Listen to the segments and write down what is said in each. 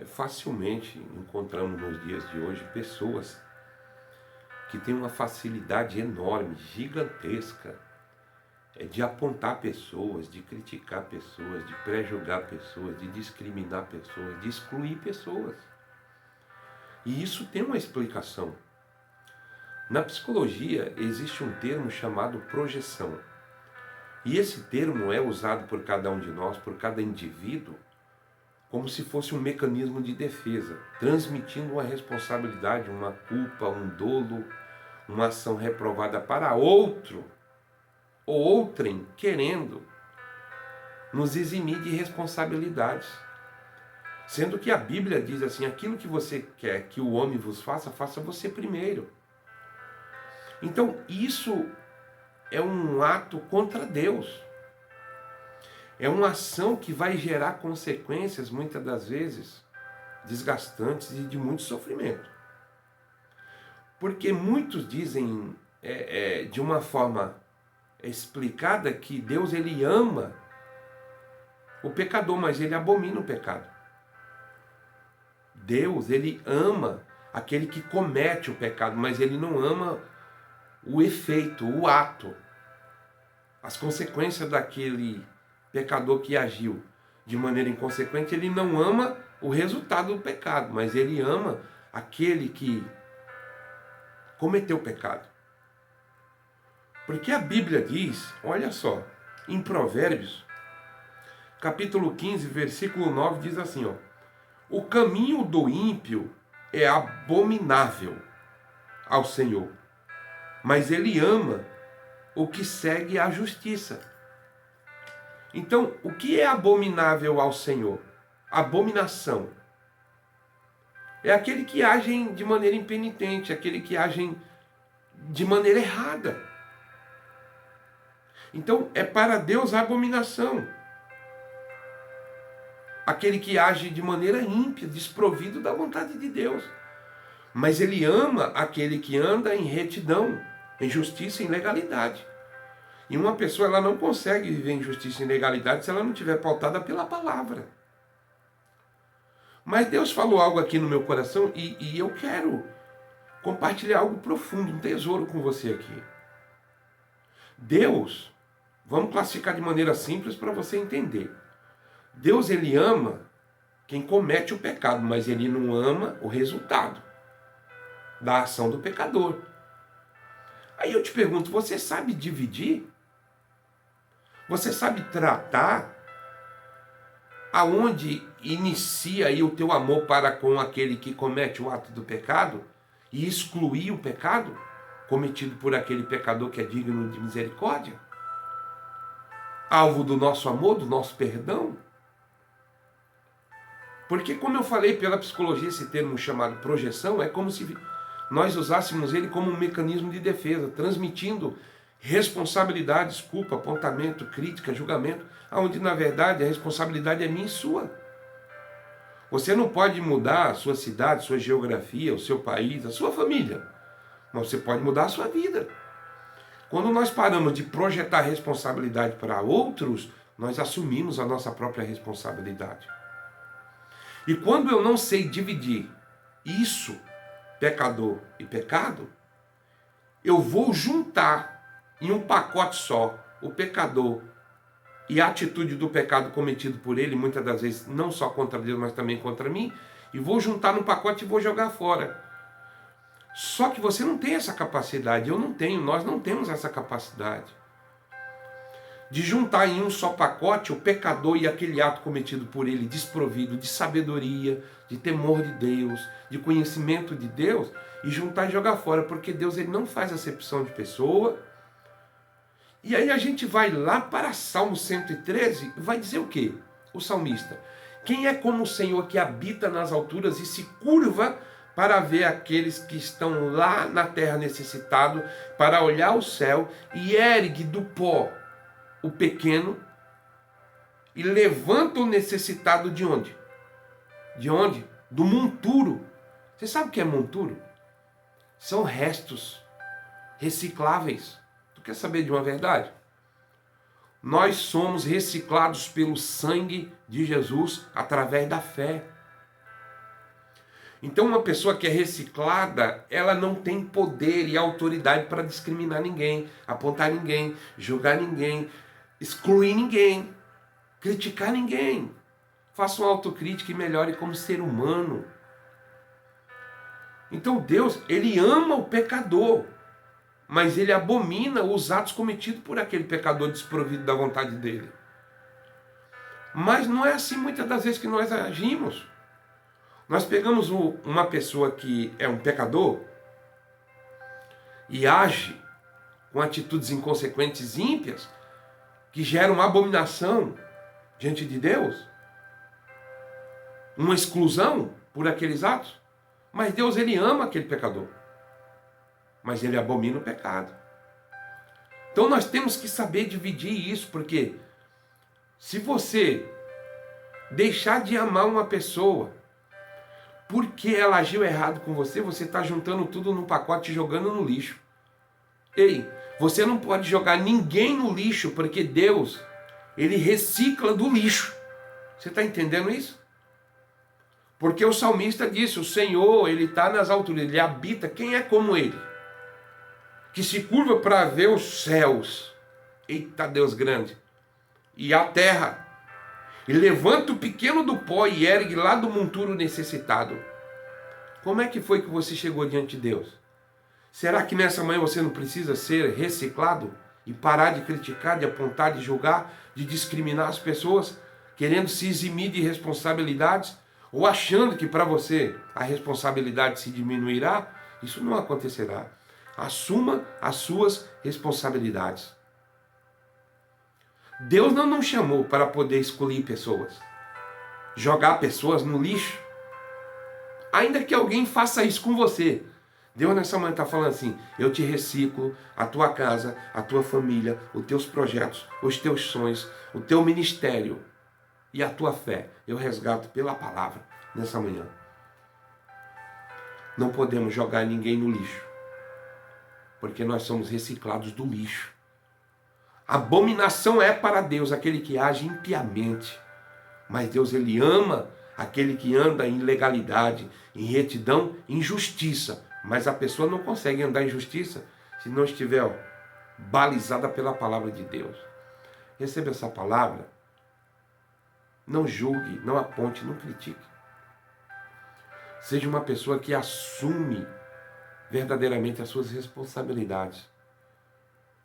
Facilmente encontramos nos dias de hoje pessoas que têm uma facilidade enorme, gigantesca, de apontar pessoas, de criticar pessoas, de pré-julgar pessoas, de discriminar pessoas, de excluir pessoas. E isso tem uma explicação. Na psicologia existe um termo chamado projeção. E esse termo é usado por cada um de nós, por cada indivíduo, como se fosse um mecanismo de defesa, transmitindo uma responsabilidade, uma culpa, um dolo, uma ação reprovada para outro, ou outrem, querendo nos eximir de responsabilidades. Sendo que a Bíblia diz assim, aquilo que você quer que o homem vos faça, faça você primeiro. Então isso é um ato contra Deus. É uma ação que vai gerar consequências, muitas das vezes, desgastantes e de muito sofrimento. Porque muitos dizem de uma forma explicada que Deus ele ama o pecador, mas ele abomina o pecado. Deus ele ama aquele que comete o pecado, mas ele não ama o efeito, o ato, as consequências daquele pecador que agiu de maneira inconsequente. Ele não ama o resultado do pecado, mas ele ama aquele que cometeu o pecado. Porque a Bíblia diz, olha só, em Provérbios, capítulo 15, versículo 9, diz assim, ó, o caminho do ímpio é abominável ao Senhor, mas ele ama o que segue a justiça. Então, o que é abominável ao Senhor? Abominação. É aquele que age de maneira impenitente, aquele que age de maneira errada. Então, é para Deus a abominação. Aquele que age de maneira ímpia, desprovido da vontade de Deus. Mas ele ama aquele que anda em retidão, em justiça e em legalidade. E uma pessoa ela não consegue viver em justiça e em legalidade se ela não estiver pautada pela palavra. Mas Deus falou algo aqui no meu coração e eu quero compartilhar algo profundo, um tesouro com você aqui. Deus, vamos classificar de maneira simples para você entender. Deus ele ama quem comete o pecado, mas ele não ama o resultado da ação do pecador. Aí eu te pergunto, você sabe dividir? Você sabe tratar aonde inicia aí o teu amor para com aquele que comete o ato do pecado e excluir o pecado cometido por aquele pecador que é digno de misericórdia? Alvo do nosso amor, do nosso perdão? Porque, como eu falei pela psicologia, esse termo chamado projeção é como se nós usássemos ele como um mecanismo de defesa, transmitindo responsabilidades, culpa, apontamento, crítica, julgamento, onde na verdade a responsabilidade é minha e sua. Você não pode mudar a sua cidade, sua geografia, o seu país, a sua família, mas você pode mudar a sua vida. Quando nós paramos de projetar responsabilidade para outros, nós assumimos a nossa própria responsabilidade. E quando eu não sei dividir isso, pecador e pecado, eu vou juntar em um pacote só o pecador e a atitude do pecado cometido por ele, muitas das vezes não só contra Deus, mas também contra mim, e vou juntar num pacote e vou jogar fora. Só que você não tem essa capacidade, eu não tenho, nós não temos essa capacidade de juntar em um só pacote o pecador e aquele ato cometido por ele, desprovido de sabedoria, de temor de Deus, de conhecimento de Deus, e juntar e jogar fora, porque Deus ele não faz acepção de pessoa. E aí a gente vai lá para Salmo 113 e vai dizer o quê? O salmista: quem é como o Senhor que habita nas alturas e se curva para ver aqueles que estão lá na terra necessitados, para olhar o céu e ergue do pó o pequeno e levanta o necessitado de onde? De onde? Do monturo. Você sabe o que é monturo? São restos recicláveis. Tu quer saber de uma verdade? Nós somos reciclados pelo sangue de Jesus através da fé. Então uma pessoa que é reciclada, ela não tem poder e autoridade para discriminar ninguém, apontar ninguém, julgar ninguém, excluir ninguém, criticar ninguém. Faça uma autocrítica e melhore como ser humano. Então Deus, Ele ama o pecador, mas Ele abomina os atos cometidos por aquele pecador desprovido da vontade dEle. Mas não é assim muitas das vezes que nós agimos. Nós pegamos uma pessoa que é um pecador e age com atitudes inconsequentes e ímpias, que geram abominação diante de Deus, uma exclusão por aqueles atos. Mas Deus, Ele ama aquele pecador, mas Ele abomina o pecado. Então nós temos que saber dividir isso, porque se você deixar de amar uma pessoa porque ela agiu errado com você, você está juntando tudo num pacote e jogando no lixo. Ei, você não pode jogar ninguém no lixo, porque Deus, Ele recicla do lixo. Você está entendendo isso? Porque o salmista disse, o Senhor, Ele está nas alturas, Ele habita, quem é como Ele? Que se curva para ver os céus, eita Deus grande, e a terra, e levanta o pequeno do pó e ergue lá do monturo necessitado. Como é que foi que você chegou diante de Deus? Será que nessa manhã você não precisa ser reciclado e parar de criticar, de apontar, de julgar, de discriminar as pessoas, querendo se eximir de responsabilidades, ou achando que para você a responsabilidade se diminuirá? Isso não acontecerá. Assuma as suas responsabilidades. Deus não nos chamou para poder excluir pessoas, jogar pessoas no lixo, ainda que alguém faça isso com você. Deus nessa manhã está falando assim, eu te reciclo, a tua casa, a tua família, os teus projetos, os teus sonhos, o teu ministério e a tua fé. Eu resgato pela palavra nessa manhã. Não podemos jogar ninguém no lixo, porque nós somos reciclados do lixo. Abominação é para Deus aquele que age impiamente, mas Deus, Ele ama aquele que anda em legalidade, em retidão, em justiça. Mas a pessoa não consegue andar em justiça se não estiver balizada pela palavra de Deus. Receba essa palavra, não julgue, não aponte, não critique. Seja uma pessoa que assume verdadeiramente as suas responsabilidades.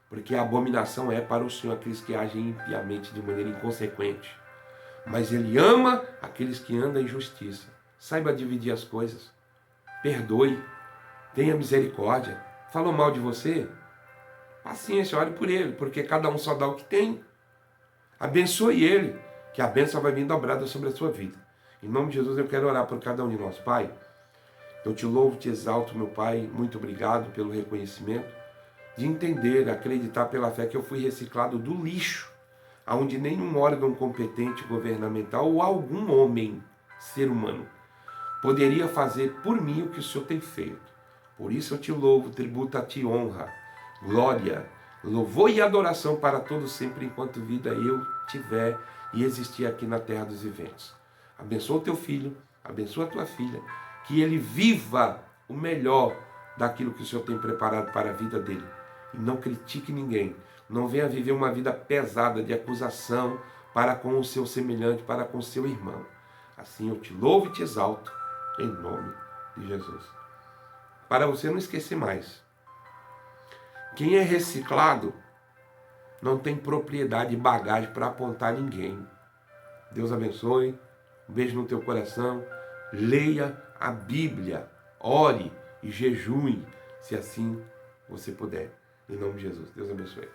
Porque a abominação é para o Senhor aqueles que agem impiamente, de maneira inconsequente. Mas Ele ama aqueles que andam em justiça. Saiba dividir as coisas. Perdoe. Tenha misericórdia. Falou mal de você? Paciência, ore por ele, porque cada um só dá o que tem. Abençoe ele, que a bênção vai vir dobrada sobre a sua vida. Em nome de Jesus eu quero orar por cada um de nós. Pai, eu te louvo, te exalto, meu Pai. Muito obrigado pelo reconhecimento de entender, acreditar pela fé que eu fui reciclado do lixo, aonde nenhum órgão competente governamental ou algum homem, ser humano, poderia fazer por mim o que o Senhor tem feito. Por isso eu te louvo, tributo a ti honra, glória, louvor e adoração para todos sempre, enquanto vida eu tiver e existir aqui na terra dos viventes. Abençoa o teu filho, abençoa a tua filha, que ele viva o melhor daquilo que o Senhor tem preparado para a vida dele. E não critique ninguém. Não venha viver uma vida pesada de acusação para com o seu semelhante, para com o seu irmão. Assim eu te louvo e te exalto, em nome de Jesus. Para você não esquecer mais, quem é reciclado não tem propriedade e bagagem para apontar ninguém. Deus abençoe, um beijo no teu coração, leia a Bíblia, ore e jejue, se assim você puder. Em nome de Jesus. Deus abençoe.